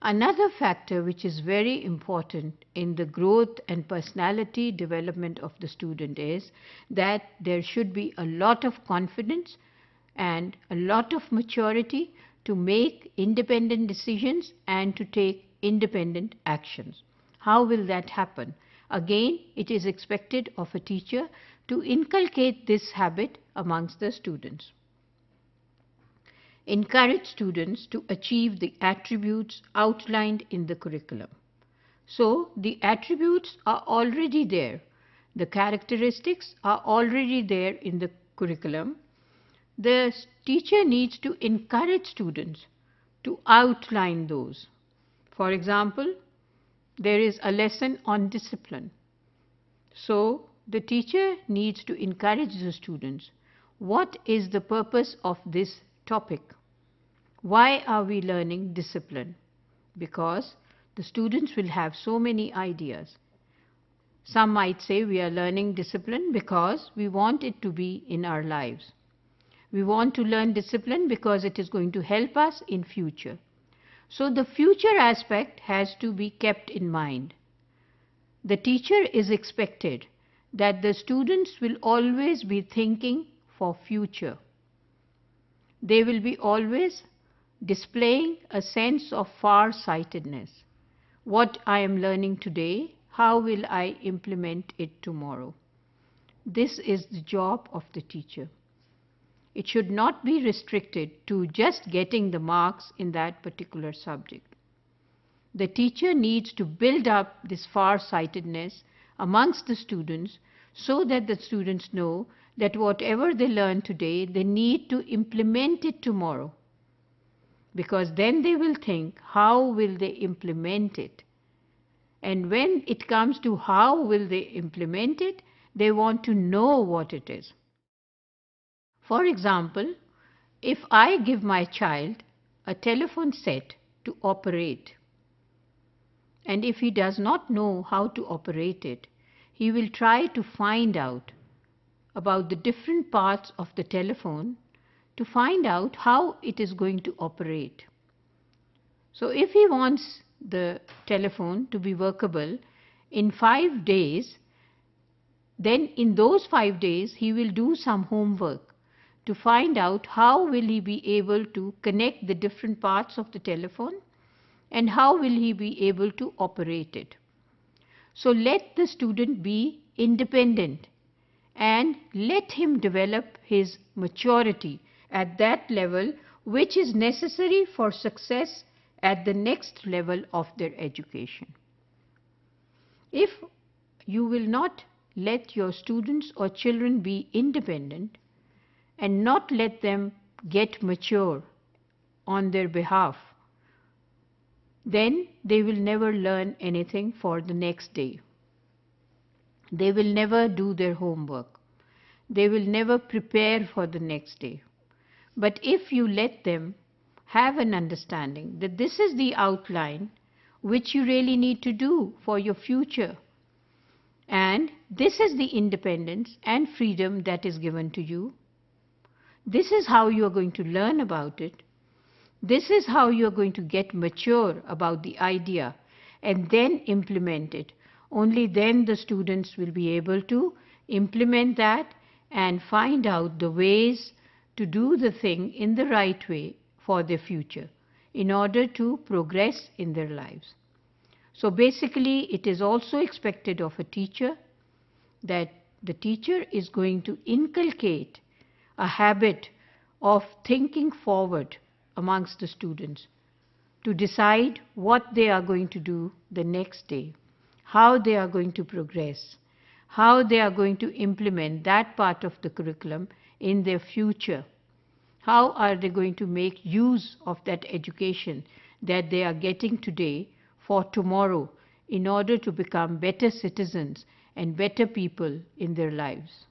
Another factor which is very important in the growth and personality development of the student is that there should be a lot of confidence and a lot of maturity to make independent decisions and to take independent actions. How will that happen? Again, it is expected of a teacher to inculcate this habit amongst the students. Encourage students to achieve the attributes outlined in the curriculum. So, the attributes are already there. The characteristics are already there in the curriculum. The teacher needs to encourage students to outline those. For example, there is a lesson on discipline. So, the teacher needs to encourage the students. What is the purpose of this topic? Why are we learning discipline? Because the students will have so many ideas. Some might say we are learning discipline because we want it to be in our lives. We want to learn discipline because it is going to help us in future. So the future aspect has to be kept in mind. The teacher is expected that the students will always be thinking for future. They will be always displaying a sense of far-sightedness. What I am learning today, how will I implement it tomorrow? This is the job of the teacher. It should not be restricted to just getting the marks in that particular subject. The teacher needs to build up this far-sightedness amongst the students so that the students know that whatever they learn today, they need to implement it tomorrow. Because then they will think, how will they implement it? And when it comes to how will they implement it, they want to know what it is. For example, if I give my child a telephone set to operate, and if he does not know how to operate it, he will try to find out about the different parts of the telephone to find out how it is going to operate. So if he wants the telephone to be workable in 5 days, then in those 5 days he will do some homework to find out how will he be able to connect the different parts of the telephone and how will he be able to operate it. So let the student be independent and let him develop his maturity at that level which is necessary for success at the next level of their education. If you will not let your students or children be independent and not let them get mature on their behalf, then they will never learn anything for the next day. They will never do their homework. They will never prepare for the next day. But if you let them have an understanding that this is the outline which you really need to do for your future, and this is the independence and freedom that is given to you, this is how you are going to learn about it, this is how you are going to get mature about the idea and then implement it. Only then the students will be able to implement that and find out the ways to do the thing in the right way for their future in order to progress in their lives. So basically, it is also expected of a teacher that the teacher is going to inculcate a habit of thinking forward amongst the students to decide what they are going to do the next day, how they are going to progress, how they are going to implement that part of the curriculum in their future. How are they going to make use of that education that they are getting today for tomorrow in order to become better citizens and better people in their lives?